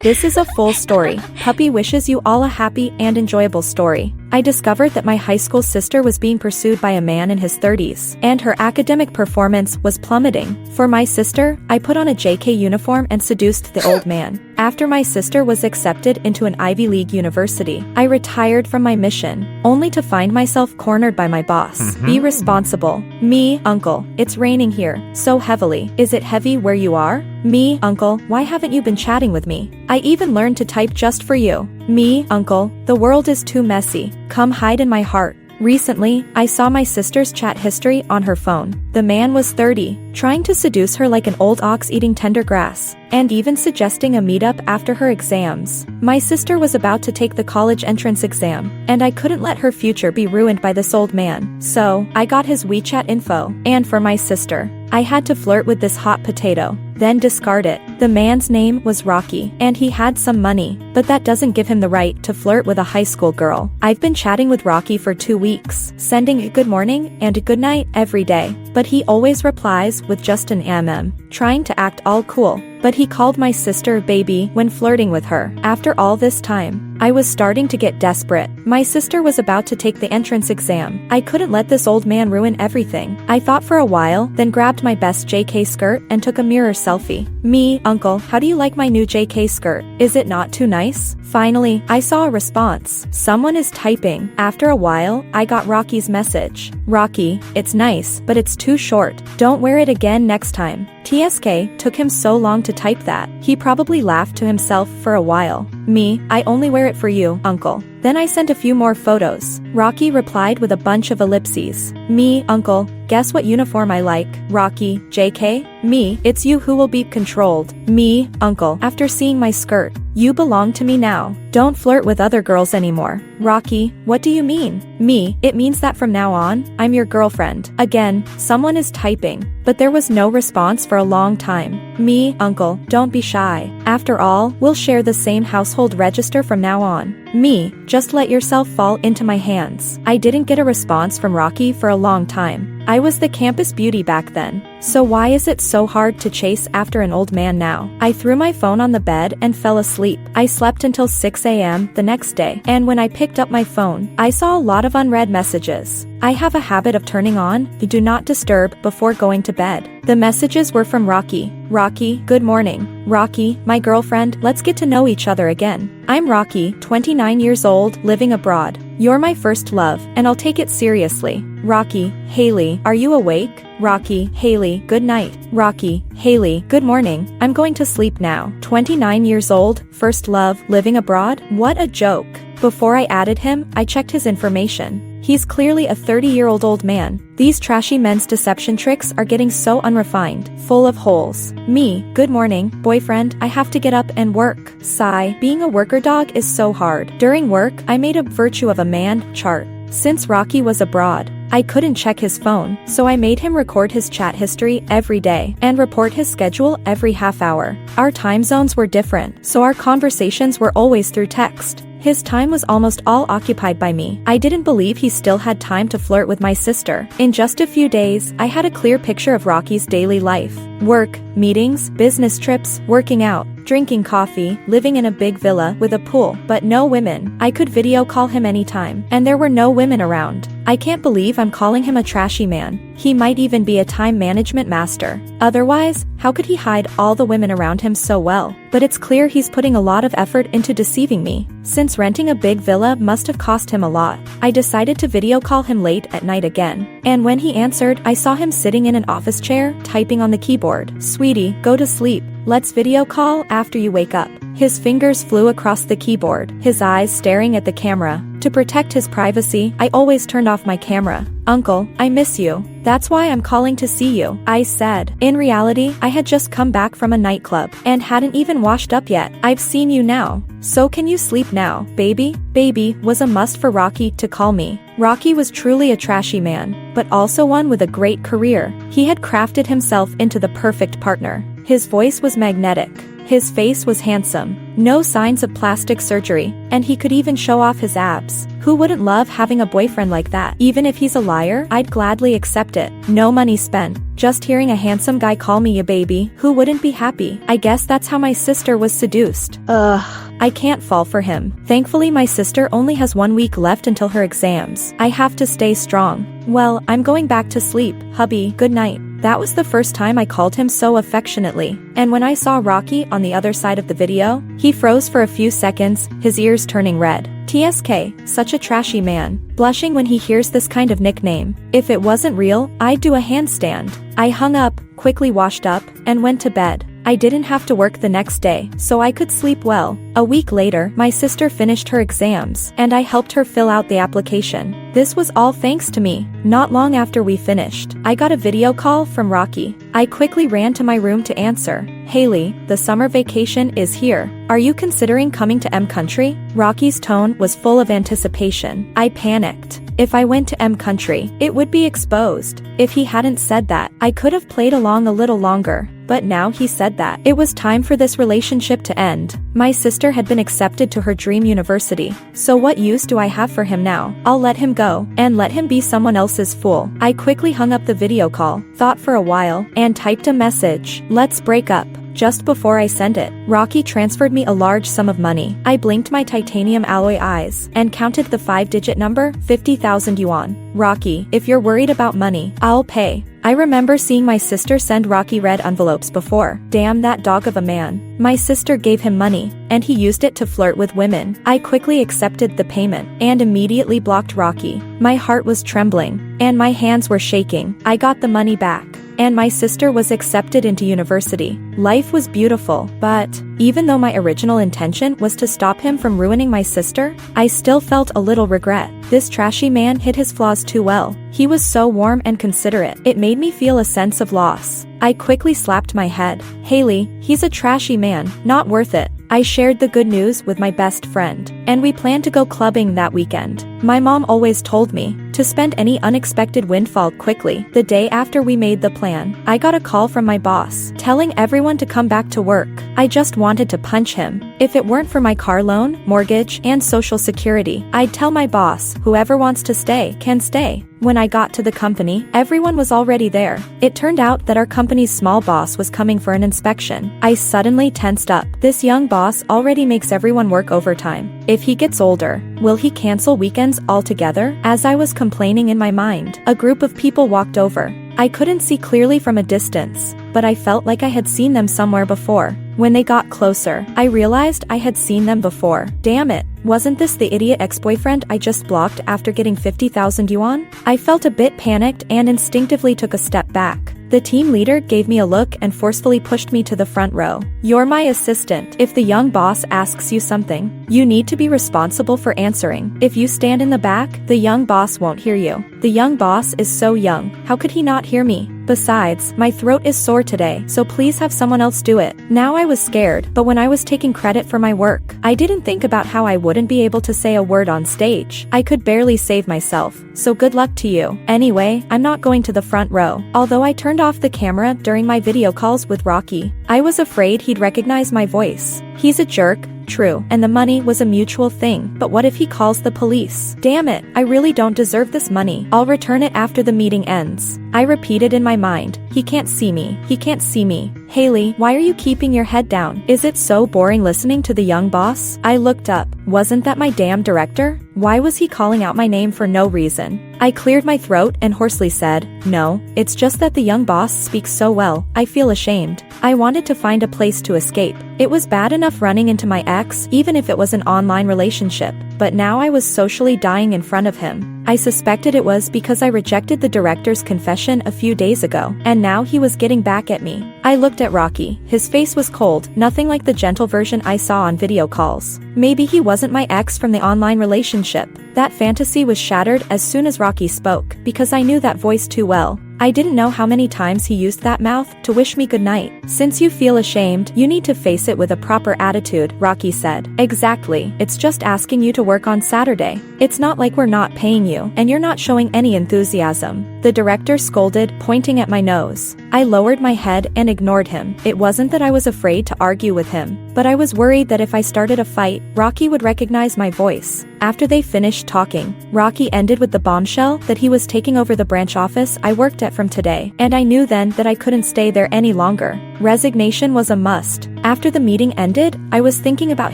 This is a full story. Puppy wishes you all a happy and enjoyable story. I discovered that my high school sister was being pursued by a man in his 30s, and her academic performance was plummeting. For my sister, I put on a JK uniform and seduced the old man. After my sister was accepted into an Ivy League university, I retired from my mission, only to find myself cornered by my boss. Be responsible. Me, uncle, it's raining here, so heavily. Is it heavy where you are? Me, uncle, why haven't you been chatting with me? I even learned to type just for you. Me, uncle, the world is too messy. Come hide in my heart. Recently, I saw my sister's chat history on her phone. The man was 30, trying to seduce her like an old ox eating tender grass, and even suggesting a meetup after her exams. My sister was about to take the college entrance exam, and I couldn't let her future be ruined by this old man. So, I got his WeChat info, and for my sister, I had to flirt with this hot potato, then discard it. The man's name was Rocky, and he had some money, but that doesn't give him the right to flirt with a high school girl. I've been chatting with Rocky for 2 weeks, sending a good morning and a good night every day, but he always replies with just an trying to act all cool. But he called my sister baby when flirting with her. After all this time, I was starting to get desperate. My sister was about to take the entrance exam. I couldn't let this old man ruin everything. I thought for a while, then grabbed my best JK skirt and took a mirror selfie. Me, uncle, how do you like my new JK skirt? Is it not too nice? Finally, I saw a response. Someone is typing. After a while, I got Rocky's message. Rocky, it's nice, but it's too short. Don't wear it again next time. TSK, took him so long to type that. He probably laughed to himself for a while. Me, I only wear it for you, uncle. Then I sent a few more photos. Rocky replied with a bunch of ellipses. Me, uncle, guess what uniform I like? Rocky, JK? Me, it's you who will be controlled. Me, uncle, after seeing my skirt. You belong to me now. Don't flirt with other girls anymore. Rocky, what do you mean? Me, it means that from now on, I'm your girlfriend. Again, someone is typing, but there was no response for a long time. Me, uncle, don't be shy. After all, we'll share the same household register from now on. Me, just let yourself fall into my hands. I didn't get a response from Rocky for a long time. I was the campus beauty back then. So why is it so hard to chase after an old man now? I threw my phone on the bed and fell asleep. I slept until 6 a.m. the next day, and when I picked up my phone, I saw a lot of unread messages. I have a habit of turning on the do not disturb before going to bed. The messages were from Rocky. Rocky, good morning. Rocky, my girlfriend, let's get to know each other again. I'm Rocky, 29 years old, living abroad. You're my first love, and I'll take it seriously. Rocky, Haley, are you awake? Rocky, Haley, good night. Rocky, Haley, good morning. I'm going to sleep now. 29 years old, first love, living abroad? What a joke. Before I added him, I checked his information. He's clearly a 30-year-old old man. These trashy men's deception tricks are getting so unrefined, full of holes. Me, good morning, boyfriend, I have to get up and work. Sigh, being a worker dog is so hard. During work, I made a virtue of a man chart. Since Rocky was abroad, I couldn't check his phone, so I made him record his chat history every day and report his schedule every half hour. Our time zones were different, so our conversations were always through text. His time was almost all occupied by me. I didn't believe he still had time to flirt with my sister. In just a few days, I had a clear picture of Rocky's daily life. Work, meetings, business trips, working out, drinking coffee, living in a big villa with a pool, but no women. I could video call him anytime, and there were no women around. I can't believe I'm calling him a trashy man. He might even be a time management master. Otherwise, how could he hide all the women around him so well? But it's clear he's putting a lot of effort into deceiving me, since renting a big villa must have cost him a lot. I decided to video call him late at night again, and when he answered, I saw him sitting in an office chair, typing on the keyboard. Sweetie, go to sleep. Let's video call after you wake up. His fingers flew across the keyboard, his eyes staring at the camera. To protect his privacy, I always turned off my camera. Uncle, I miss you. That's why I'm calling to see you, I said. In reality, I had just come back from a nightclub and hadn't even washed up yet. I've seen you now. So can you sleep now, baby? Baby was a must for Rocky to call me. Rocky was truly a trashy man, but also one with a great career. He had crafted himself into the perfect partner. His voice was magnetic. His face was handsome, no signs of plastic surgery, and he could even show off his abs. Who wouldn't love having a boyfriend like that? Even if he's a liar, I'd gladly accept it. No money spent. Just hearing a handsome guy call me a baby, who wouldn't be happy? I guess that's how my sister was seduced. I can't fall for him. Thankfully my sister only has 1 week left until her exams. I have to stay strong. Well, I'm going back to sleep. Hubby, good night. That was the first time I called him so affectionately, and when I saw Rocky on the other side of the video, he froze for a few seconds, his ears turning red. TSK, such a trashy man, blushing when he hears this kind of nickname. If it wasn't real, I'd do a handstand. I hung up, quickly washed up, and went to bed. I didn't have to work the next day, so I could sleep well. A week later, my sister finished her exams, and I helped her fill out the application. This was all thanks to me. Not long after we finished, I got a video call from Rocky. I quickly ran to my room to answer. Haley, the summer vacation is here. Are you considering coming to M Country? Rocky's tone was full of anticipation. I panicked. If I went to M Country, it would be exposed. If he hadn't said that, I could have played along a little longer. But now he said that it was time for this relationship to end. My sister had been accepted to her dream university. So what use do I have for him now? I'll let him go, and let him be someone else's fool. I quickly hung up the video call, thought for a while, and typed a message. Let's break up. Just before I sent it, Rocky transferred me a large sum of money. I blinked my titanium alloy eyes and counted the 5-digit number, 50,000 yuan. Rocky, if you're worried about money, I'll pay. I remember seeing my sister send Rocky red envelopes before. Damn that dog of a man. My sister gave him money, and he used it to flirt with women. I quickly accepted the payment, and immediately blocked Rocky. My heart was trembling, and my hands were shaking. I got the money back, and my sister was accepted into university. Life was beautiful, but even though my original intention was to stop him from ruining my sister, I still felt a little regret. This trashy man hid his flaws too well. He was so warm and considerate. It made me feel a sense of loss. I quickly slapped my head. Haley, he's a trashy man, not worth it. I shared the good news with my best friend, and we planned to go clubbing that weekend. My mom always told me to spend any unexpected windfall quickly. The day after we made the plan, I got a call from my boss, telling everyone to come back to work. I just wanted to punch him. If it weren't for my car loan, mortgage, and social security, I'd tell my boss, whoever wants to stay, can stay. When I got to the company, everyone was already there. It turned out that our company's small boss was coming for an inspection. I suddenly tensed up. This young boss already makes everyone work overtime. If he gets older, will he cancel weekends altogether? As I was complaining in my mind, a group of people walked over. I couldn't see clearly from a distance, but I felt like I had seen them somewhere before. When they got closer, I realized I had seen them before. Damn it, wasn't this the idiot ex-boyfriend I just blocked after getting 50,000 yuan? I felt a bit panicked and instinctively took a step back. The team leader gave me a look and forcefully pushed me to the front row. You're my assistant. If the young boss asks you something, you need to be responsible for answering. If you stand in the back, the young boss won't hear you. The young boss is so young. How could he not hear me? Besides, my throat is sore today, so please have someone else do it. Now I was scared, but when I was taking credit for my work, I didn't think about how I wouldn't be able to say a word on stage. I could barely save myself, so good luck to you. Anyway, I'm not going to the front row. Although I turned off the camera during my video calls with Rocky, I was afraid he'd recognize my voice. He's a jerk. True, and the money was a mutual thing, but what if he calls the police? Damn it, I really don't deserve this money. I'll return it after the meeting ends. I repeated in my mind, he can't see me, he can't see me. Haley, why are you keeping your head down? Is it so boring listening to the young boss? I looked up. Wasn't that my damn director? Why was he calling out my name for no reason? I cleared my throat and hoarsely said, no, it's just that the young boss speaks so well, I feel ashamed. I wanted to find a place to escape. It was bad enough running into my ex, even if it was an online relationship, but now I was socially dying in front of him. I suspected it was because I rejected the director's confession a few days ago, and now he was getting back at me. I looked at Rocky. His face was cold, nothing like the gentle version I saw on video calls. Maybe he wasn't my ex from the online relationship. That fantasy was shattered as soon as Rocky spoke, because I knew that voice too well. I didn't know how many times he used that mouth to wish me goodnight. Since you feel ashamed, you need to face it with a proper attitude, Rocky said. Exactly, it's just asking you to work on Saturday. It's not like we're not paying you, and you're not showing any enthusiasm. the director scolded, pointing at my nose. I lowered my head and ignored him. It wasn't that I was afraid to argue with him, but I was worried that if I started a fight, Rocky would recognize my voice. After they finished talking, Rocky ended with the bombshell that he was taking over the branch office I worked at from today, and I knew then that I couldn't stay there any longer. Resignation was a must. After the meeting ended, I was thinking about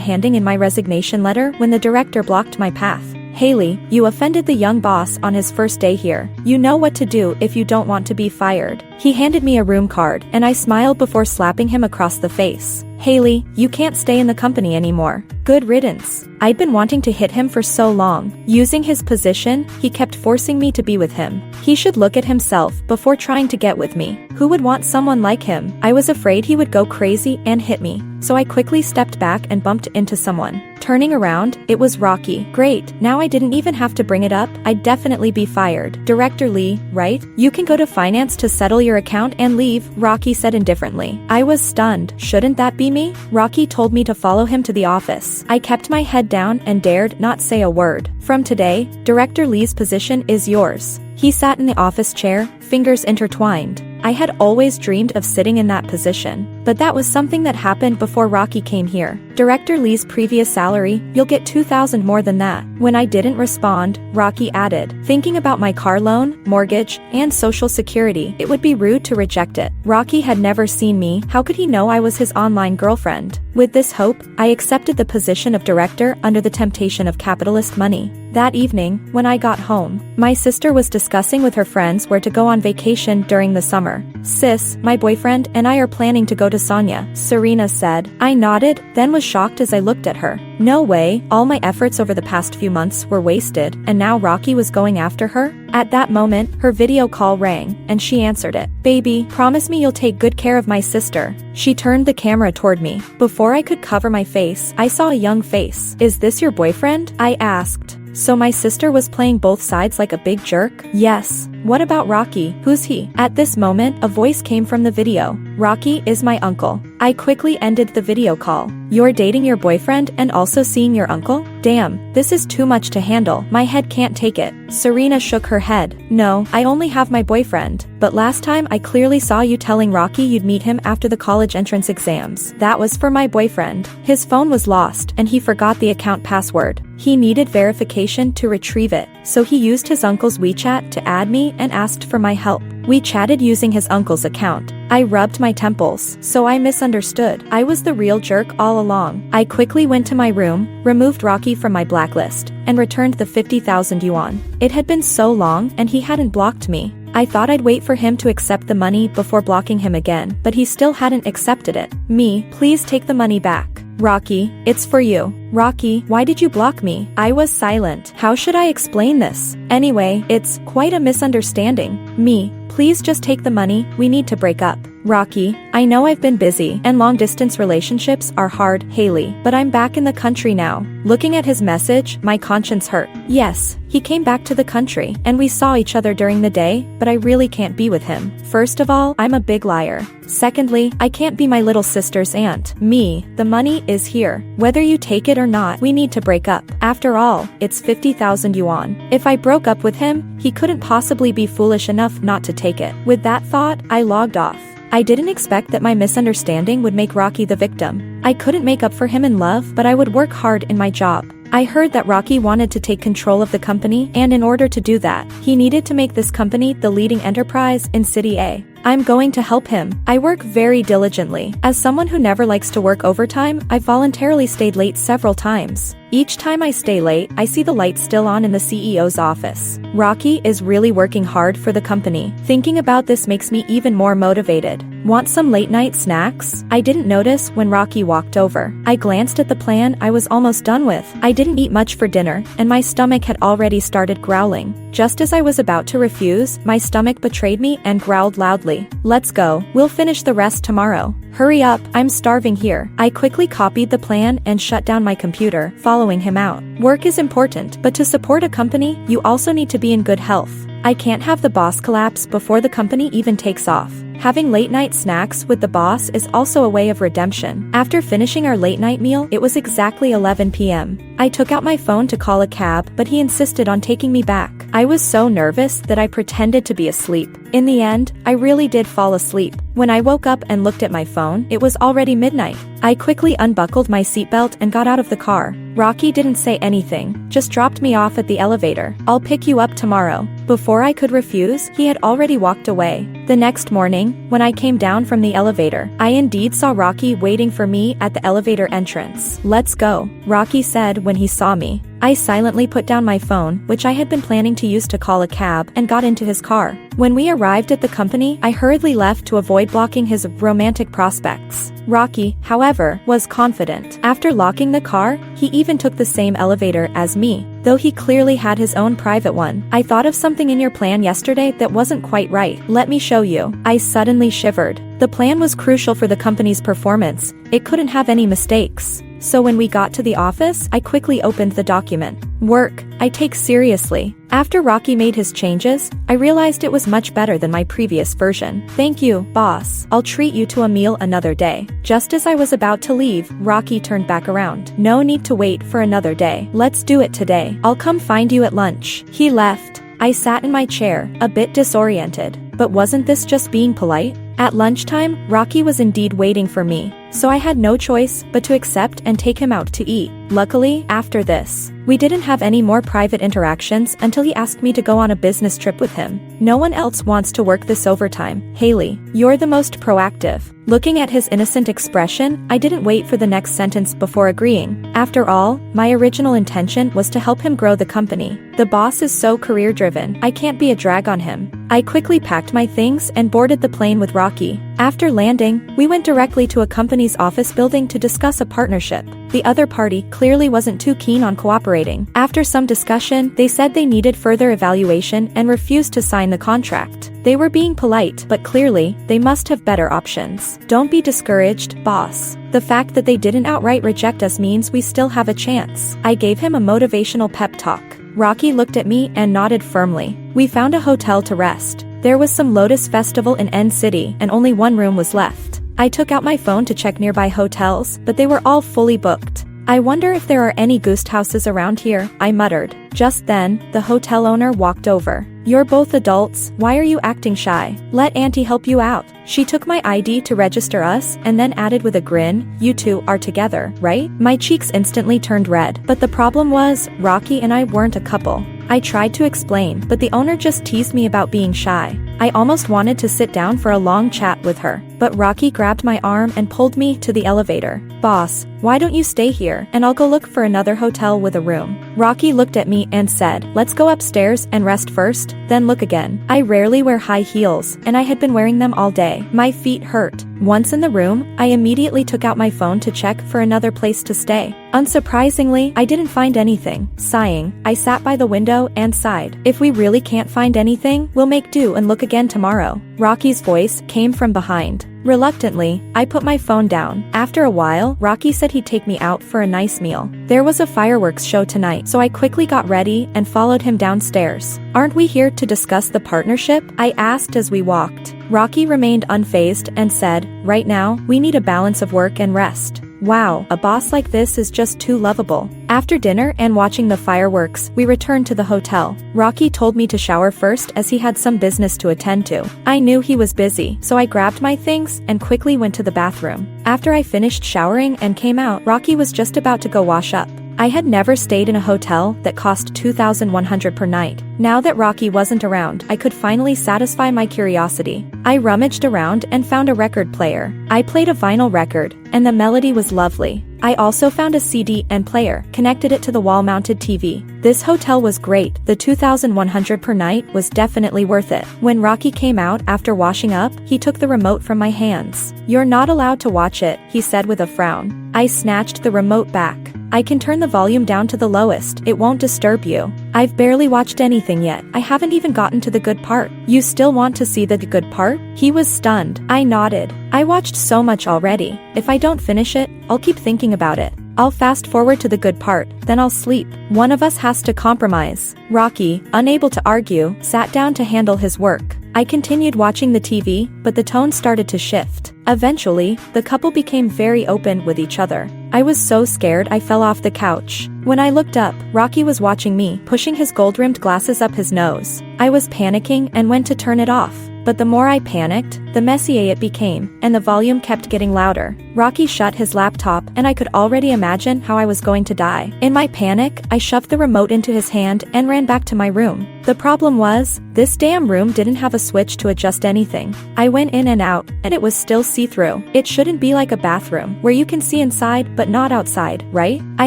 handing in my resignation letter when the director blocked my path. Haley, you offended the young boss on his first day here. You know what to do if you don't want to be fired. He handed me a room card, and I smiled before slapping him across the face. Haley, you can't stay in the company anymore. Good riddance. I'd been wanting to hit him for so long. Using his position, he kept forcing me to be with him. He should look at himself before trying to get with me. Who would want someone like him? I was afraid he would go crazy and hit me, so I quickly stepped back and bumped into someone. Turning around, it was Rocky. Great, now I didn't even have to bring it up. I'd definitely be fired. Director Lee, right? You can go to finance to settle your account and leave, Rocky said indifferently. I was stunned. Shouldn't that be me? Rocky told me to follow him to the office. I kept my head down and dared not say a word. From today, Director Lee's position is yours. He sat in the office chair, fingers intertwined. I had always dreamed of sitting in that position, but that was something that happened before Rocky came here. Director Lee's previous salary, you'll get $2,000 more than that. When I didn't respond, Rocky added, thinking about my car loan, mortgage, and social security, it would be rude to reject it. Rocky had never seen me. How could he know I was his online girlfriend? With this hope, I accepted the position of director under the temptation of capitalist money. That evening, when I got home, my sister was discussing with her friends where to go on vacation during the summer. Sis, my boyfriend and I are planning to go to Sonia, Serena said. I nodded, then was shocked as I looked at her. No way, all my efforts over the past few months were wasted, and now Rocky was going after her? At that moment, her video call rang, and she answered it. Baby, promise me you'll take good care of my sister. She turned the camera toward me. Before I could cover my face, I saw a young face. Is this your boyfriend? I asked. So my sister was playing both sides like a big jerk? Yes. What about Rocky? Who's he? At this moment, a voice came from the video. Rocky is my uncle. I quickly ended the video call. You're dating your boyfriend and also seeing your uncle? Damn, this is too much to handle. My head can't take it. Serena shook her head. No, I only have my boyfriend. But last time I clearly saw you telling Rocky you'd meet him after the college entrance exams. That was for my boyfriend. His phone was lost and he forgot the account password. He needed verification to retrieve it, so he used his uncle's WeChat to add me and asked for my help. We chatted using his uncle's account. I rubbed my temples, so I misunderstood. I was the real jerk all along. I quickly went to my room, removed Rocky from my blacklist, and returned the 50,000 yuan. It had been so long and he hadn't blocked me. I thought I'd wait for him to accept the money before blocking him again, but he still hadn't accepted it. Me, please take the money back. Rocky, it's for you. Rocky, why did you block me? I was silent. How should I explain this? Anyway, it's quite a misunderstanding. Me, please just take the money, we need to break up. Rocky, I know I've been busy and long-distance relationships are hard, Haley, but I'm back in the country now. Looking at his message, my conscience hurt. Yes, he came back to the country, and we saw each other during the day, but I really can't be with him. First of all, I'm a big liar. Secondly, I can't be my little sister's aunt. Me, the money is here. Whether you take it or not, we need to break up. After all, it's 50,000 yuan. If I broke up with him, he couldn't possibly be foolish enough not to take it. With that thought, I logged off. I didn't expect that my misunderstanding would make Rocky the victim. I couldn't make up for him in love, but I would work hard in my job. I heard that Rocky wanted to take control of the company, and in order to do that, he needed to make this company the leading enterprise in City A. I'm going to help him. I work very diligently. As someone who never likes to work overtime, I voluntarily stayed late several times. Each time I stay late, I see the lights still on in the CEO's office. Rocky is really working hard for the company. Thinking about this makes me even more motivated. Want some late-night snacks? I didn't notice when Rocky walked over. I glanced at the plan I was almost done with. I didn't eat much for dinner, and my stomach had already started growling. Just as I was about to refuse, my stomach betrayed me and growled loudly. Let's go. We'll finish the rest tomorrow. Hurry up, I'm starving here. I quickly copied the plan and shut down my computer, following him out. Work is important, but to support a company, you also need to be in good health. I can't have the boss collapse before the company even takes off. Having late-night snacks with the boss is also a way of redemption. After finishing our late-night meal, it was exactly 11 p.m. I took out my phone to call a cab, but he insisted on taking me back. I was so nervous that I pretended to be asleep. In the end, I really did fall asleep. When I woke up and looked at my phone, it was already midnight. I quickly unbuckled my seatbelt and got out of the car. Rocky didn't say anything, just dropped me off at the elevator. "I'll pick you up tomorrow." Before I could refuse, he had already walked away. The next morning, when I came down from the elevator, I indeed saw Rocky waiting for me at the elevator entrance. "Let's go," Rocky said when he saw me. I silently put down my phone, which I had been planning to use to call a cab, and got into his car. When we arrived at the company, I hurriedly left to avoid blocking his romantic prospects. Rocky, however, was confident. After locking the car, he even took the same elevator as me, though he clearly had his own private one. "I thought of something in your plan yesterday that wasn't quite right. Let me show you." I suddenly shivered. The plan was crucial for the company's performance. It couldn't have any mistakes. So when we got to the office, I quickly opened the document. Work, I take seriously. After Rocky made his changes, I realized it was much better than my previous version. "Thank you, boss. I'll treat you to a meal another day." Just as I was about to leave, Rocky turned back around. "No need to wait for another day. Let's do it today. I'll come find you at lunch." He left. I sat in my chair, a bit disoriented. But wasn't this just being polite? At lunchtime, Rocky was indeed waiting for me, so I had no choice but to accept and take him out to eat. Luckily, after this, we didn't have any more private interactions until he asked me to go on a business trip with him. "No one else wants to work this overtime, Haley. You're the most proactive." Looking at his innocent expression, I didn't wait for the next sentence before agreeing. After all, my original intention was to help him grow the company. The boss is so career-driven, I can't be a drag on him. I quickly packed my things and boarded the plane with Rocky. After landing, we went directly to a company's office building to discuss a partnership. The other party clearly wasn't too keen on cooperating. After some discussion, they said they needed further evaluation and refused to sign the contract. They were being polite, but clearly, they must have better options. "Don't be discouraged, boss. The fact that they didn't outright reject us means we still have a chance." I gave him a motivational pep talk. Rocky looked at me and nodded firmly. We found a hotel to rest. There was some Lotus Festival in N City and only one room was left. I took out my phone to check nearby hotels, but they were all fully booked. "I wonder if there are any ghost houses around here," I muttered. Just then, the hotel owner walked over. "You're both adults, why are you acting shy? Let Auntie help you out." She took my ID to register us and then added with a grin, "You two are together, right?" My cheeks instantly turned red, but the problem was, Rocky and I weren't a couple. I tried to explain, but the owner just teased me about being shy. I almost wanted to sit down for a long chat with her, but Rocky grabbed my arm and pulled me to the elevator. "Boss, why don't you stay here and I'll go look for another hotel with a room." Rocky looked at me and said, "Let's go upstairs and rest first, then look again." I rarely wear high heels, and I had been wearing them all day. My feet hurt. Once in the room, I immediately took out my phone to check for another place to stay. Unsurprisingly, I didn't find anything. Sighing, I sat by the window and sighed. "If we really can't find anything, we'll make do and look again tomorrow." Rocky's voice came from behind. Reluctantly, I put my phone down. After a while, Rocky said he'd take me out for a nice meal. There was a fireworks show tonight, so I quickly got ready and followed him downstairs. "Aren't we here to discuss the partnership?" I asked as we walked. Rocky remained unfazed and said, "Right now, we need a balance of work and rest." Wow, a boss like this is just too lovable. After dinner and watching the fireworks, we returned to the hotel. Rocky told me to shower first as he had some business to attend to. I knew he was busy, so I grabbed my things and quickly went to the bathroom. After I finished showering and came out, Rocky was just about to go wash up. I had never stayed in a hotel that cost $2,100 per night. Now that Rocky wasn't around, I could finally satisfy my curiosity. I rummaged around and found a record player. I played a vinyl record, and the melody was lovely. I also found a CD and player, connected it to the wall-mounted TV. This hotel was great. The $2,100 per night was definitely worth it. When Rocky came out after washing up, he took the remote from my hands. "You're not allowed to watch it," he said with a frown. I snatched the remote back. "I can turn the volume down to the lowest, it won't disturb you." "I've barely watched anything yet. I haven't even gotten to the good part." "You still want to see the good part?" He was stunned. I nodded. "I watched so much already. If I don't finish it, I'll keep thinking about it." I'll fast forward to the good part, then I'll sleep. One of us has to compromise. Rocky, unable to argue, sat down to handle his work. I continued watching the TV, but the tone started to shift. Eventually, the couple became very open with each other. I was so scared I fell off the couch. When I looked up, Rocky was watching me, pushing his gold-rimmed glasses up his nose. I was panicking and went to turn it off. But the more I panicked, the messier it became, and the volume kept getting louder. Rocky shut his laptop, and I could already imagine how I was going to die. In my panic, I shoved the remote into his hand and ran back to my room. The problem was, this damn room didn't have a switch to adjust anything. I went in and out, and it was still see-through. It shouldn't be like a bathroom, where you can see inside but not outside, right? I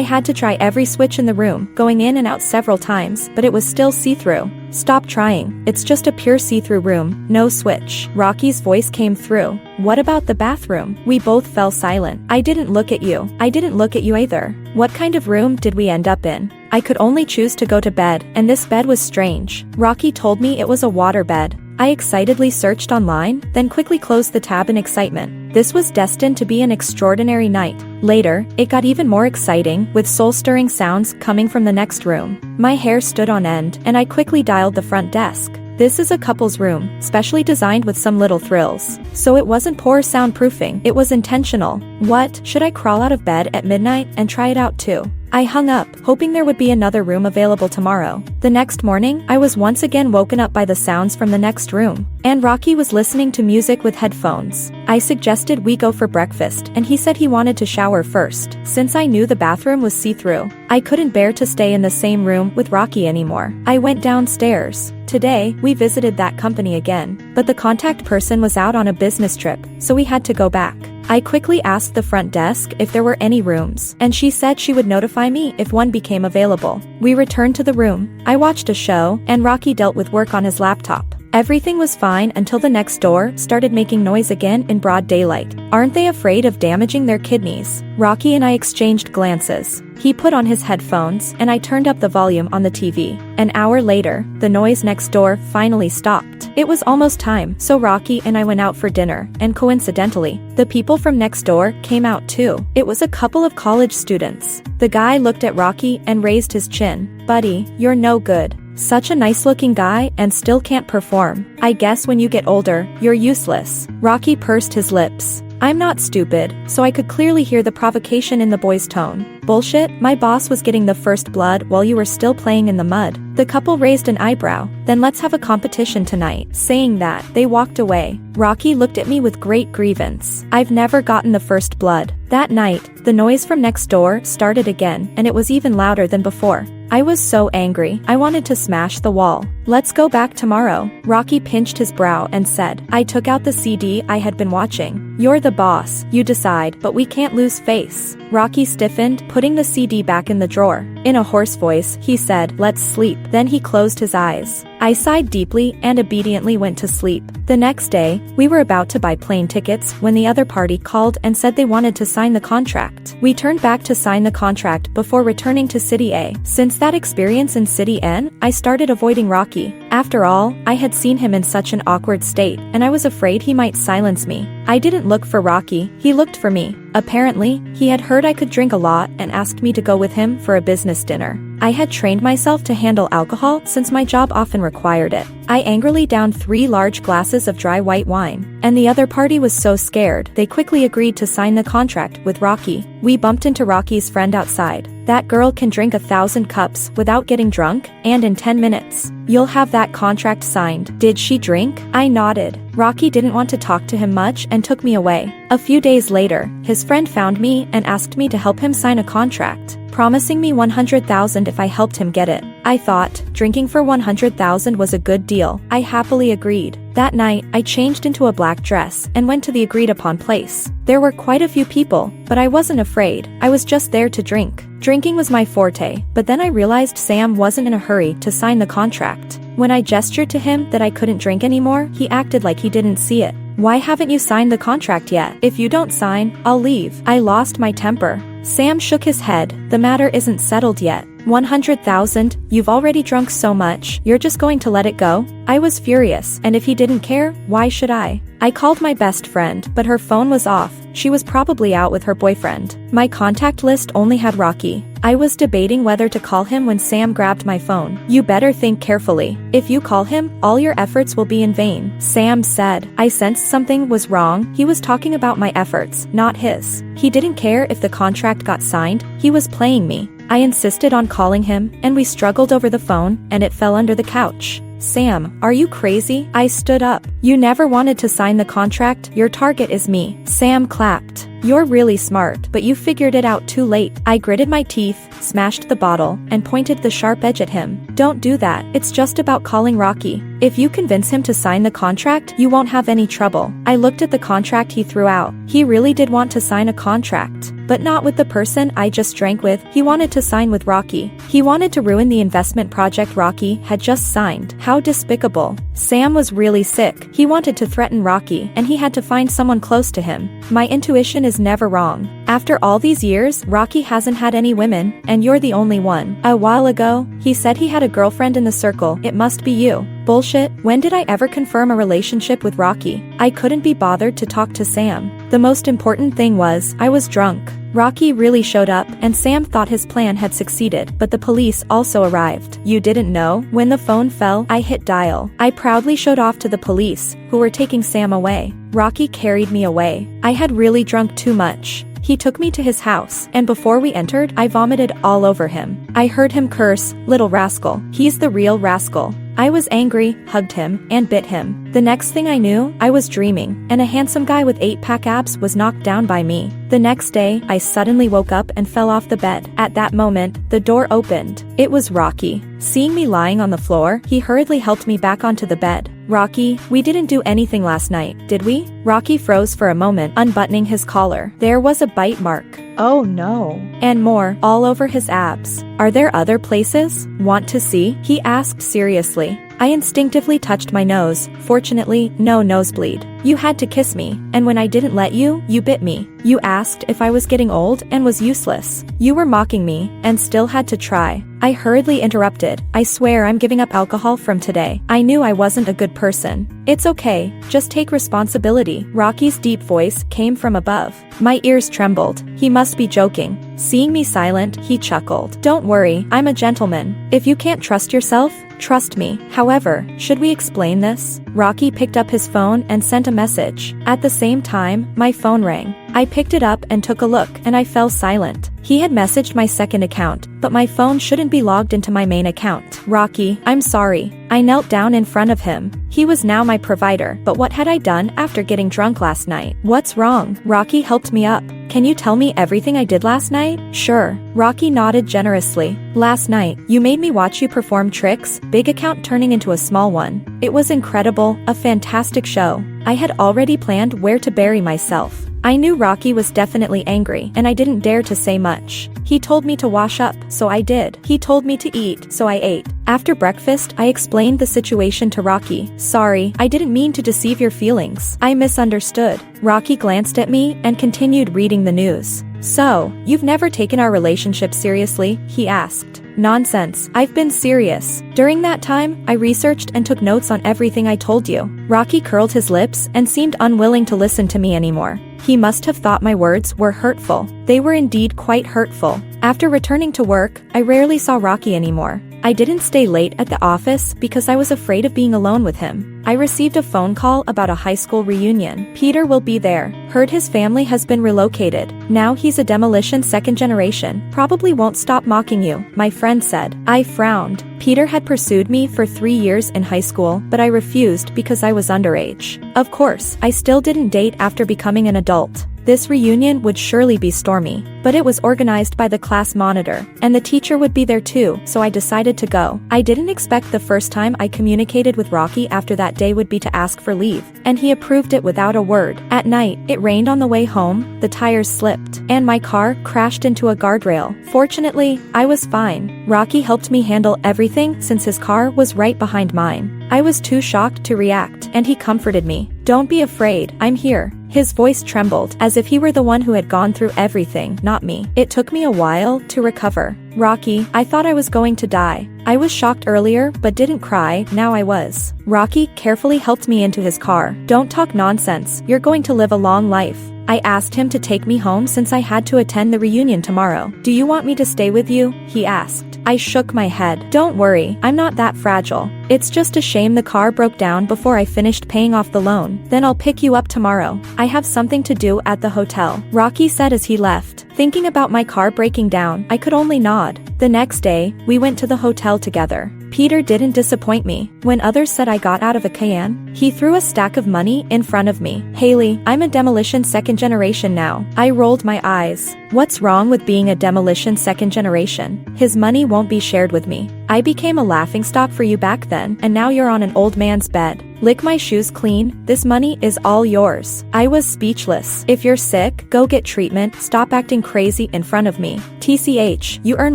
had to try every switch in the room, going in and out several times, but it was still see-through. Stop trying. It's just a pure see-through room, no switch. Rocky's voice came through. What about the bathroom? We both fell silent. I didn't look at you. I didn't look at you either. What kind of room did we end up in? I could only choose to go to bed, and this bed was strange. Rocky told me it was a water bed. I excitedly searched online, then quickly closed the tab in excitement. This was destined to be an extraordinary night. Later, it got even more exciting, with soul-stirring sounds coming from the next room. My hair stood on end, and I quickly dialed the front desk. This is a couple's room, specially designed with some little thrills. So it wasn't poor soundproofing, it was intentional. What, should I crawl out of bed at midnight and try it out too? I hung up, hoping there would be another room available tomorrow. The next morning, I was once again woken up by the sounds from the next room. And Rocky was listening to music with headphones. I suggested we go for breakfast, and he said he wanted to shower first, since I knew the bathroom was see-through. I couldn't bear to stay in the same room with Rocky anymore. I went downstairs. Today, we visited that company again, but the contact person was out on a business trip, so we had to go back. I quickly asked the front desk if there were any rooms, and she said she would notify me if one became available. We returned to the room. I watched a show, and Rocky dealt with work on his laptop. Everything was fine until the next door started making noise again in broad daylight. Aren't they afraid of damaging their kidneys? Rocky and I exchanged glances. He put on his headphones, and I turned up the volume on the TV. An hour later, the noise next door finally stopped. It was almost time, so Rocky and I went out for dinner, and coincidentally, the people from next door came out too. It was a couple of college students. The guy looked at Rocky and raised his chin. "Buddy, you're no good. Such a nice-looking guy and still can't perform. I guess when you get older, you're useless." Rocky pursed his lips. I'm not stupid, so I could clearly hear the provocation in the boy's tone. Bullshit, my boss was getting the first blood while you were still playing in the mud. The couple raised an eyebrow. Then let's have a competition tonight. Saying that, they walked away. Rocky looked at me with great grievance. I've never gotten the first blood. That night, the noise from next door started again, and it was even louder than before. I was so angry, I wanted to smash the wall. Let's go back tomorrow. Rocky pinched his brow and said. I took out the CD I had been watching. You're the boss, you decide, but we can't lose face. Rocky stiffened, putting the CD back in the drawer. In a hoarse voice, he said, let's sleep. Then he closed his eyes. I sighed deeply and obediently went to sleep. The next day, we were about to buy plane tickets when the other party called and said they wanted to sign the contract. We turned back to sign the contract before returning to City A. Since that experience in City N, I started avoiding Rocky. After all, I had seen him in such an awkward state, and I was afraid he might silence me. I didn't look for Rocky, he looked for me. Apparently, he had heard I could drink a lot and asked me to go with him for a business dinner. I had trained myself to handle alcohol since my job often required it. I angrily downed 3 large glasses of dry white wine, and the other party was so scared they quickly agreed to sign the contract with Rocky. We bumped into Rocky's friend outside. That girl can drink 1,000 cups without getting drunk, and in 10 minutes. You'll have that contract signed. Did she drink? I nodded. Rocky didn't want to talk to him much and took me away. A few days later, his friend found me and asked me to help him sign a contract, promising me $100,000 if I helped him get it. I thought, drinking for $100,000 was a good deal. I happily agreed. That night, I changed into a black dress and went to the agreed-upon place. There were quite a few people, but I wasn't afraid. I was just there to drink. Drinking was my forte, but then I realized Sam wasn't in a hurry to sign the contract. When I gestured to him that I couldn't drink anymore, he acted like he didn't see it. Why haven't you signed the contract yet? If you don't sign, I'll leave. I lost my temper. Sam shook his head. The matter isn't settled yet. 100,000, you've already drunk so much, you're just going to let it go? I was furious, and if he didn't care, why should I? I called my best friend, but her phone was off. She was probably out with her boyfriend. My contact list only had Rocky. I was debating whether to call him when Sam grabbed my phone. You better think carefully. If you call him, all your efforts will be in vain, Sam said. I sensed something was wrong. He was talking about my efforts, not his. He didn't care if the contract got signed. He was playing me. I insisted on calling him, and we struggled over the phone, and it fell under the couch. Sam, are you crazy? I stood up. You never wanted to sign the contract. Your target is me. Sam clapped. You're really smart, but you figured it out too late. I gritted my teeth, smashed the bottle, and pointed the sharp edge at him. Don't do that. It's just about calling Rocky. If you convince him to sign the contract, you won't have any trouble. I looked at the contract he threw out. He really did want to sign a contract, but not with the person I just drank with. He wanted to sign with Rocky. He wanted to ruin the investment project Rocky had just signed. How despicable. Sam was really sick. He wanted to threaten Rocky, and he had to find someone close to him. My intuition is never wrong. After all these years, Rocky hasn't had any women, and you're the only one. A while ago, he said he had a girlfriend in the circle. It must be you. Bullshit. When did I ever confirm a relationship with Rocky? I couldn't be bothered to talk to Sam. The most important thing was, I was drunk. Rocky really showed up, and Sam thought his plan had succeeded, but the police also arrived. You didn't know? When the phone fell, I hit dial. I proudly showed off to the police, who were taking Sam away. Rocky carried me away. I had really drunk too much. He took me to his house, and before we entered, I vomited all over him. I heard him curse, "Little rascal." He's the real rascal. I was angry, hugged him, and bit him. The next thing I knew, I was dreaming, and a handsome guy with 8-pack abs was knocked down by me. The next day, I suddenly woke up and fell off the bed. At that moment, the door opened. It was Rocky. Seeing me lying on the floor, he hurriedly helped me back onto the bed. Rocky, we didn't do anything last night, did we? Rocky froze for a moment, unbuttoning his collar. There was a bite mark. Oh no. And more, all over his abs. Are there other places? Want to see? He asked seriously. I instinctively touched my nose. Fortunately, no nosebleed. You had to kiss me, and when I didn't let you, you bit me. You asked if I was getting old and was useless. You were mocking me, and still had to try. I hurriedly interrupted. I swear I'm giving up alcohol from today. I knew I wasn't a good person. It's okay, just take responsibility. Rocky's deep voice came from above. My ears trembled. He must be joking. Seeing me silent, he chuckled. Don't worry, I'm a gentleman. If you can't trust yourself, trust me. However, should we explain this? Rocky picked up his phone and sent a message. At the same time, my phone rang. I picked it up and took a look, and I fell silent. He had messaged my second account, but my phone shouldn't be logged into my main account. Rocky, I'm sorry. I knelt down in front of him. He was now my provider, but what had I done after getting drunk last night? What's wrong? Rocky helped me up. Can you tell me everything I did last night? Sure. Rocky nodded generously. Last night, you made me watch you perform tricks, big account turning into a small one. It was incredible, a fantastic show. I had already planned where to bury myself. I knew Rocky was definitely angry, and I didn't dare to say much. He told me to wash up, so I did. He told me to eat, so I ate. After breakfast, I explained the situation to Rocky. Sorry, I didn't mean to deceive your feelings. I misunderstood. Rocky glanced at me and continued reading the news. So, you've never taken our relationship seriously? He asked. Nonsense, I've been serious. During that time, I researched and took notes on everything I told you. Rocky curled his lips and seemed unwilling to listen to me anymore. He must have thought my words were hurtful. They were indeed quite hurtful. After returning to work, I rarely saw Rocky anymore. I didn't stay late at the office because I was afraid of being alone with him. I received a phone call about a high school reunion. Peter will be there. Heard his family has been relocated. Now he's a demolition second generation. Probably won't stop mocking you, my friend said. I frowned. Peter had pursued me for 3 years in high school, but I refused because I was underage. Of course, I still didn't date after becoming an adult. This reunion would surely be stormy, but it was organized by the class monitor, and the teacher would be there too, so I decided to go. I didn't expect the first time I communicated with Rocky after that day would be to ask for leave, and he approved it without a word. At night, it rained on the way home, the tires slipped, and my car crashed into a guardrail. Fortunately, I was fine. Rocky helped me handle everything since his car was right behind mine. I was too shocked to react, and he comforted me. Don't be afraid, I'm here. His voice trembled, as if he were the one who had gone through everything, not me. It took me a while to recover. Rocky, I thought I was going to die. I was shocked earlier, but didn't cry, now I was. Rocky carefully helped me into his car. Don't talk nonsense, you're going to live a long life. I asked him to take me home since I had to attend the reunion tomorrow. Do you want me to stay with you? He asked. I shook my head. Don't worry, I'm not that fragile. It's just a shame the car broke down before I finished paying off the loan. Then I'll pick you up tomorrow. I have something to do at the hotel, Rocky said as he left. Thinking about my car breaking down, I could only nod. The next day, we went to the hotel together. Peter didn't disappoint me. When others said I got out of a can, he threw a stack of money in front of me. Haley, I'm a demolition second generation now. I rolled my eyes. What's wrong with being a demolition second generation? His money won't be shared with me. I became a laughingstock for you back then, and now you're on an old man's bed. Lick my shoes clean, this money is all yours. I was speechless. If you're sick, go get treatment, stop acting crazy in front of me. TCH, you earn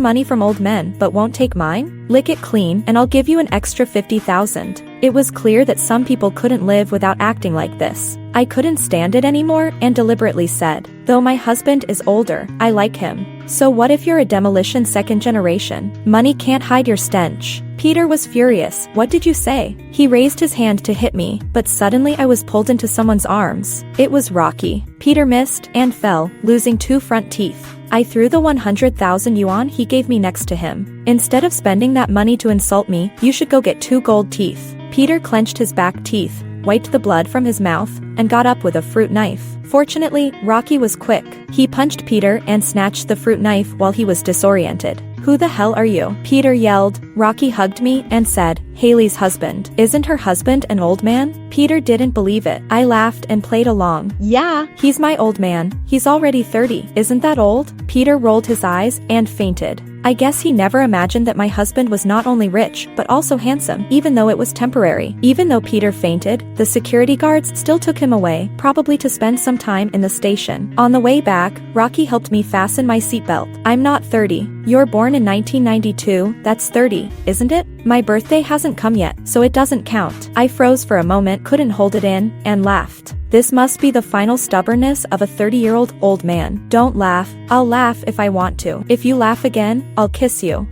money from old men, but won't take mine? Lick it clean, and I'll give you an extra 50,000. It was clear that some people couldn't live without acting like this. I couldn't stand it anymore and deliberately said, though my husband is older, I like him. So what if you're a demolition second generation? Money can't hide your stench. Peter was furious. What did you say? He raised his hand to hit me, but suddenly I was pulled into someone's arms. It was Rocky. Peter missed and fell, losing 2 front teeth. I threw the 100,000 yuan he gave me next to him. Instead of spending that money to insult me, you should go get 2 gold teeth. Peter clenched his back teeth, wiped the blood from his mouth, and got up with a fruit knife. Fortunately, Rocky was quick. He punched Peter and snatched the fruit knife while he was disoriented. Who the hell are you? Peter yelled. Rocky hugged me and said, Haley's husband. Isn't her husband an old man? Peter didn't believe it. I laughed and played along. Yeah, he's my old man. He's already 30. Isn't that old? Peter rolled his eyes and fainted. I guess he never imagined that my husband was not only rich, but also handsome, even though it was temporary. Even though Peter fainted, the security guards still took him away, probably to spend some time in the station. On the way back, Rocky helped me fasten my seatbelt. I'm not 30. You're born in 1992, that's 30, isn't it? My birthday hasn't come yet, so it doesn't count. I froze for a moment, couldn't hold it in, and laughed. This must be the final stubbornness of a 30-year-old old man. Don't laugh. I'll laugh if I want to. If you laugh again, I'll kiss you.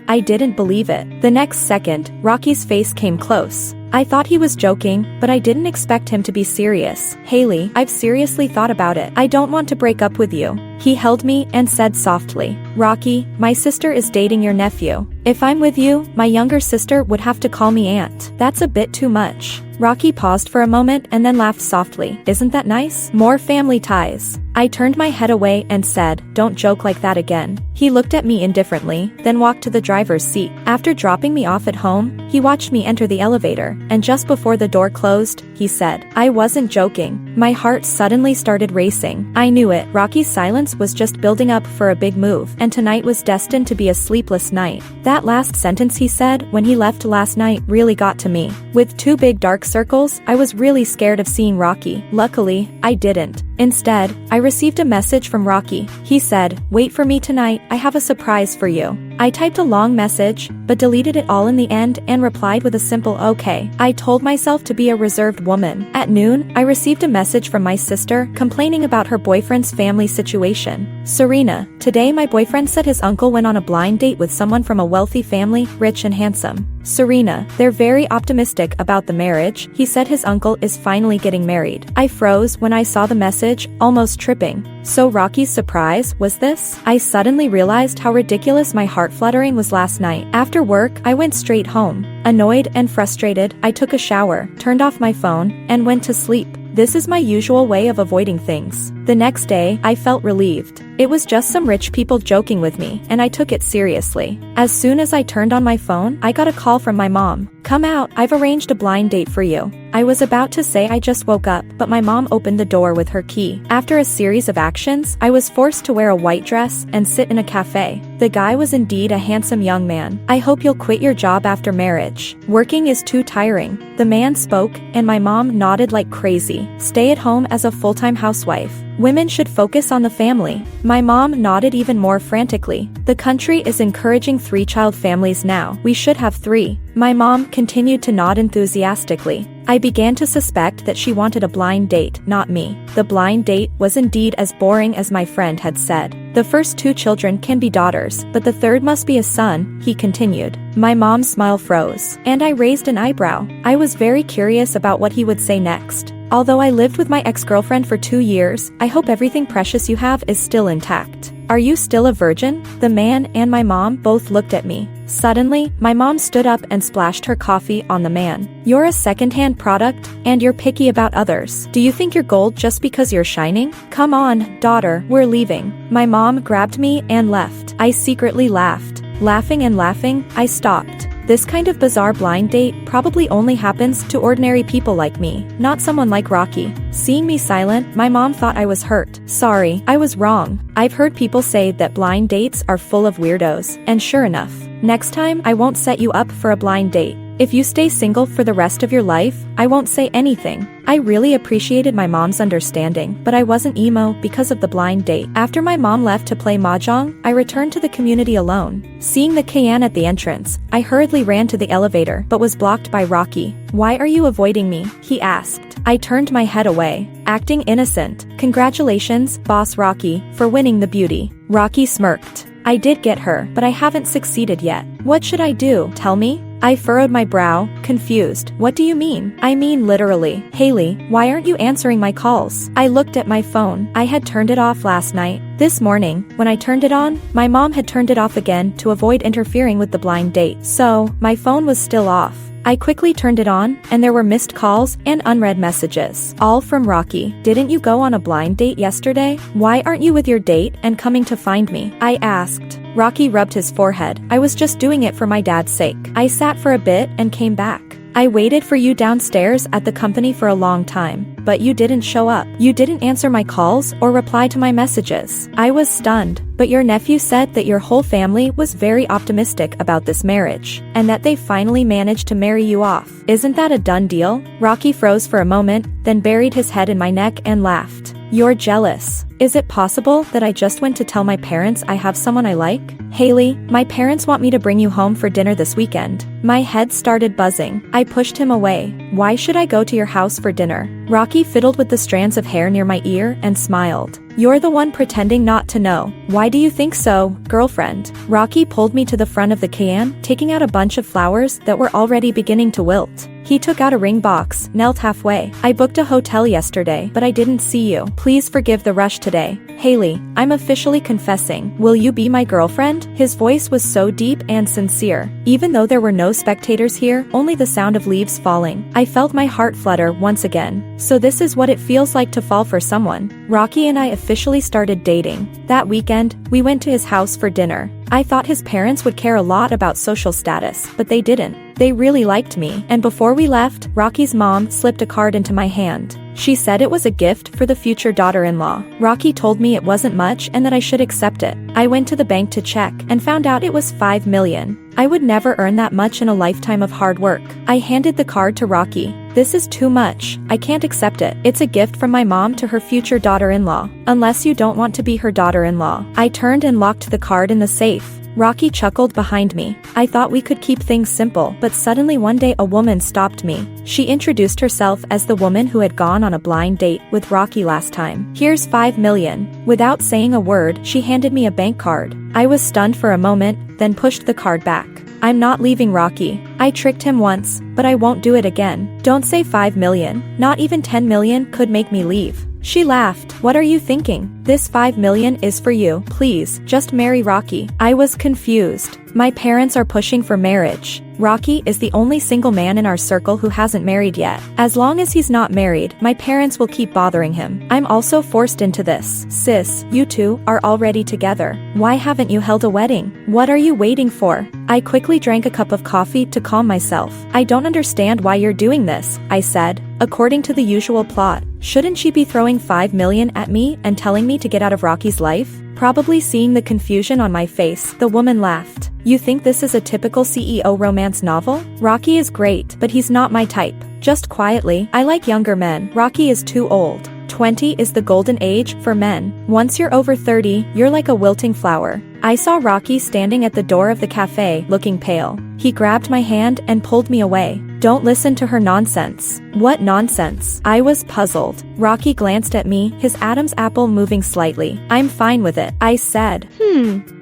I didn't believe it. The next second, Rocky's face came close. I thought he was joking, but I didn't expect him to be serious. Haley, I've seriously thought about it. I don't want to break up with you. He held me and said softly, Rocky, my sister is dating your nephew. If I'm with you, my younger sister would have to call me aunt. That's a bit too much. Rocky paused for a moment and then laughed softly. Isn't that nice? More family ties. I turned my head away and said, don't joke like that again. He looked at me indifferently, then walked to the driver's seat. After dropping me off at home, he watched me enter the elevator, and just before the door closed, he said, I wasn't joking. My heart suddenly started racing. I knew it. Rocky's silence was just building up for a big move, and tonight was destined to be a sleepless night. That last sentence he said when he left last night really got to me. With 2 big dark circles, I was really scared of seeing Rocky. Luckily, I didn't. Instead, I received a message from Rocky. He said, wait for me tonight, I have a surprise for you. I typed a long message, but deleted it all in the end and replied with a simple okay. I told myself to be a reserved woman. At noon, I received a message from my sister complaining about her boyfriend's family situation. Serena, today my boyfriend said his uncle went on a blind date with someone from a wealthy family, rich and handsome. Serena, they're very optimistic about the marriage. He said his uncle is finally getting married. I froze when I saw the message, almost tripping. So Rocky's surprise was this? I suddenly realized how ridiculous my heart fluttering was last night. After work, I went straight home. Annoyed and frustrated, I took a shower, turned off my phone, and went to sleep. This is my usual way of avoiding things. The next day, I felt relieved. It was just some rich people joking with me, and I took it seriously. As soon as I turned on my phone, I got a call from my mom. Come out, I've arranged a blind date for you. I was about to say I just woke up, but my mom opened the door with her key. After a series of actions, I was forced to wear a white dress and sit in a cafe. The guy was indeed a handsome young man. I hope you'll quit your job after marriage. Working is too tiring. The man spoke, and my mom nodded like crazy. Stay at home as a full-time housewife. Women should focus on the family. My mom nodded even more frantically. The country is encouraging 3-child families now. We should have 3. My mom continued to nod enthusiastically. I began to suspect that she wanted a blind date, not me. The blind date was indeed as boring as my friend had said. The first 2 children can be daughters, but the third must be a son, he continued. My mom's smile froze, and I raised an eyebrow. I was very curious about what he would say next. Although I lived with my ex-girlfriend for 2 years, I hope everything precious you have is still intact. Are you still a virgin? The man and my mom both looked at me. Suddenly, my mom stood up and splashed her coffee on the man. You're a second-hand product, and you're picky about others. Do you think you're gold just because you're shining? Come on, daughter, we're leaving. My mom grabbed me and left. I secretly laughed. Laughing and laughing, I stopped. This kind of bizarre blind date probably only happens to ordinary people like me, not someone like Rocky. Seeing me silent, my mom thought I was hurt. Sorry, I was wrong. I've heard people say that blind dates are full of weirdos, and sure enough, next time I won't set you up for a blind date. If you stay single for the rest of your life, I won't say anything. I really appreciated my mom's understanding, but I wasn't emo because of the blind date. After my mom left to play mahjong, I returned to the community alone. Seeing the Cayenne at the entrance, I hurriedly ran to the elevator, but was blocked by Rocky. Why are you avoiding me? He asked. I turned my head away, acting innocent. Congratulations, boss Rocky, for winning the beauty. Rocky smirked. I did get her, but I haven't succeeded yet. What should I do? Tell me? I furrowed my brow, confused. What do you mean? I mean literally. Haley, why aren't you answering my calls? I looked at my phone. I had turned it off last night. This morning, when I turned it on, my mom had turned it off again to avoid interfering with the blind date. So, my phone was still off. I quickly turned it on, and there were missed calls and unread messages. All from Rocky. Didn't you go on a blind date yesterday? Why aren't you with your date and coming to find me? I asked. Rocky rubbed his forehead. I was just doing it for my dad's sake. I sat for a bit and came back. I waited for you downstairs at the company for a long time, but you didn't show up. You didn't answer my calls or reply to my messages. I was stunned, but your nephew said that your whole family was very optimistic about this marriage, and that they finally managed to marry you off. Isn't that a done deal? Rocky froze for a moment, then buried his head in my neck and laughed. You're jealous. Is it possible that I just went to tell my parents I have someone I like? Haley, my parents want me to bring you home for dinner this weekend. My head started buzzing. I pushed him away. Why should I go to your house for dinner? Rocky fiddled with the strands of hair near my ear and smiled. You're the one pretending not to know. Why do you think so, girlfriend? Rocky pulled me to the front of the Cayenne, taking out a bunch of flowers that were already beginning to wilt. He took out a ring box, knelt halfway. I booked a hotel yesterday, but I didn't see you. Please forgive the rush today. Haley, I'm officially confessing. Will you be my girlfriend? His voice was so deep and sincere. Even though there were no spectators here, only the sound of leaves falling, I felt my heart flutter once again. So this is what it feels like to fall for someone. Rocky and I officially started dating. That weekend, we went to his house for dinner. I thought his parents would care a lot about social status, but they didn't. They really liked me, and before we left, Rocky's mom slipped a card into my hand. She said it was a gift for the future daughter-in-law. Rocky told me it wasn't much and that I should accept it. I went to the bank to check and found out it was $5 million. I would never earn that much in a lifetime of hard work. I handed the card to Rocky. This is too much. I can't accept it. It's a gift from my mom to her future daughter-in-law. Unless you don't want to be her daughter-in-law. I turned and locked the card in the safe. Rocky chuckled behind me. I thought we could keep things simple, but suddenly one day a woman stopped me. She introduced herself as the woman who had gone on a blind date with Rocky last time. Here's $5 million. Without saying a word, she handed me a bank card. I was stunned for a moment, then pushed the card back. I'm not leaving Rocky. I tricked him once, but I won't do it again. Don't say $5 million. Not even $10 million could make me leave. She laughed. What are you thinking? This $5 million is for you. Please, just marry Rocky. I was confused. My parents are pushing for marriage. Rocky is the only single man in our circle who hasn't married yet. As long as he's not married, my parents will keep bothering him. I'm also forced into this. Sis, you two are already together. Why haven't you held a wedding? What are you waiting for? I quickly drank a cup of coffee to calm myself. I don't understand why you're doing this, I said. According to the usual plot, shouldn't she be throwing $5 million at me and telling me to get out of Rocky's life? Probably seeing the confusion on my face, the woman laughed. You think this is a typical CEO romance novel? Rocky is great, but he's not my type. Just quietly, I like younger men. Rocky is too old. 20 is the golden age for men. Once you're over 30, you're like a wilting flower. I saw Rocky standing at the door of the cafe, looking pale. He grabbed my hand and pulled me away. Don't listen to her nonsense. What nonsense? I was puzzled. Rocky glanced at me, his Adam's apple moving slightly. I'm fine with it, I said.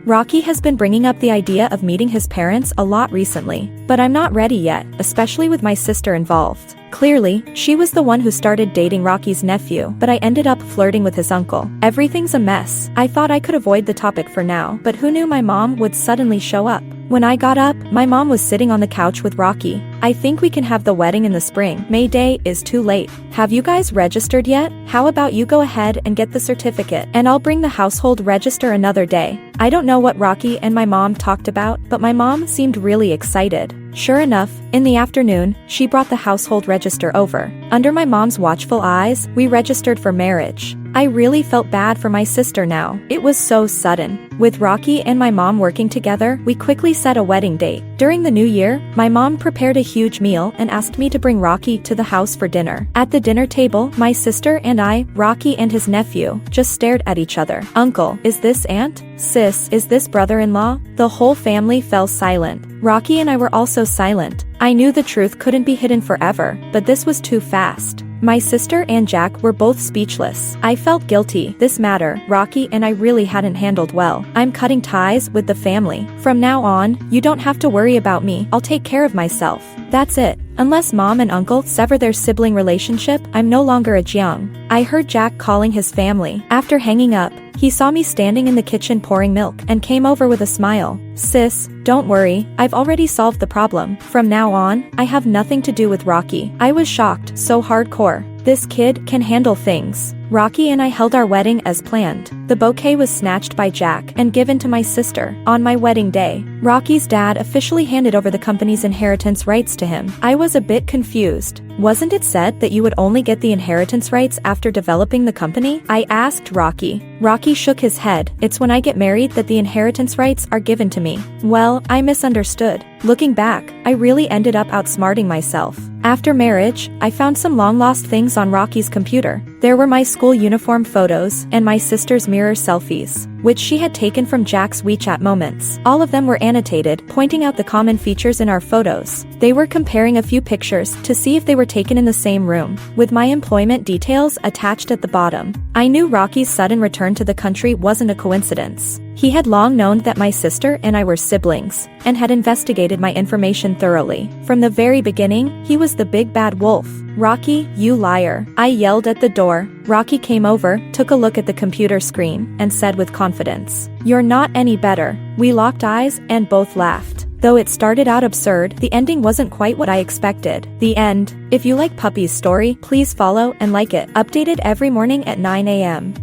Rocky has been bringing up the idea of meeting his parents a lot recently, but I'm not ready yet, especially with my sister involved. Clearly, she was the one who started dating Rocky's nephew, but I ended up flirting with his uncle. Everything's a mess. I thought I could avoid the topic for now, but who knew my mom would suddenly show up? When I got up, my mom was sitting on the couch with Rocky. I think we can have the wedding in the spring. May Day is too late. Have you guys registered yet? How about you go ahead and get the certificate, and I'll bring the household register another day. I don't know what Rocky and my mom talked about, but my mom seemed really excited. Sure enough, in the afternoon, she brought the household register over. Under my mom's watchful eyes, we registered for marriage. I really felt bad for my sister now. It was so sudden. With Rocky and my mom working together, we quickly set a wedding date. During the new year, my mom prepared a huge meal and asked me to bring Rocky to the house for dinner. At the dinner table, my sister and I, Rocky and his nephew, just stared at each other. Uncle, is this aunt? Sis, is this brother-in-law? The whole family fell silent. Rocky and I were also silent. I knew the truth couldn't be hidden forever, but this was too fast. My sister and Jack were both speechless. I felt guilty. This matter, Rocky and I really hadn't handled well. I'm cutting ties with the family. From now on, you don't have to worry about me. I'll take care of myself. That's it. Unless mom and uncle sever their sibling relationship, I'm no longer a Jiang. I heard Jack calling his family. After hanging up, he saw me standing in the kitchen pouring milk and came over with a smile. Sis, don't worry, I've already solved the problem. From now on, I have nothing to do with Rocky. I was shocked, so hardcore. This kid can handle things. Rocky and I held our wedding as planned. The bouquet was snatched by Jack and given to my sister. On my wedding day, Rocky's dad officially handed over the company's inheritance rights to him. I was a bit confused. Wasn't it said that you would only get the inheritance rights after developing the company? I asked Rocky. Rocky shook his head. It's when I get married that the inheritance rights are given to me. Well, I misunderstood. Looking back, I really ended up outsmarting myself. After marriage, I found some long-lost things on Rocky's computer. There were my school uniform photos and my sister's mirror selfies, which she had taken from Jack's WeChat moments. All of them were annotated, pointing out the common features in our photos. They were comparing a few pictures to see if they were taken in the same room, with my employment details attached at the bottom. I knew Rocky's sudden return to the country wasn't a coincidence. He had long known that my sister and I were siblings, and had investigated my information thoroughly. From the very beginning, he was the big bad wolf. Rocky, you liar. I yelled at the door. Rocky came over, took a look at the computer screen, and said with confidence, "You're not any better." We locked eyes and both laughed. Though it started out absurd, the ending wasn't quite what I expected. The end. If you like Puppy's story, please follow and like it. Updated every morning at 9 a.m.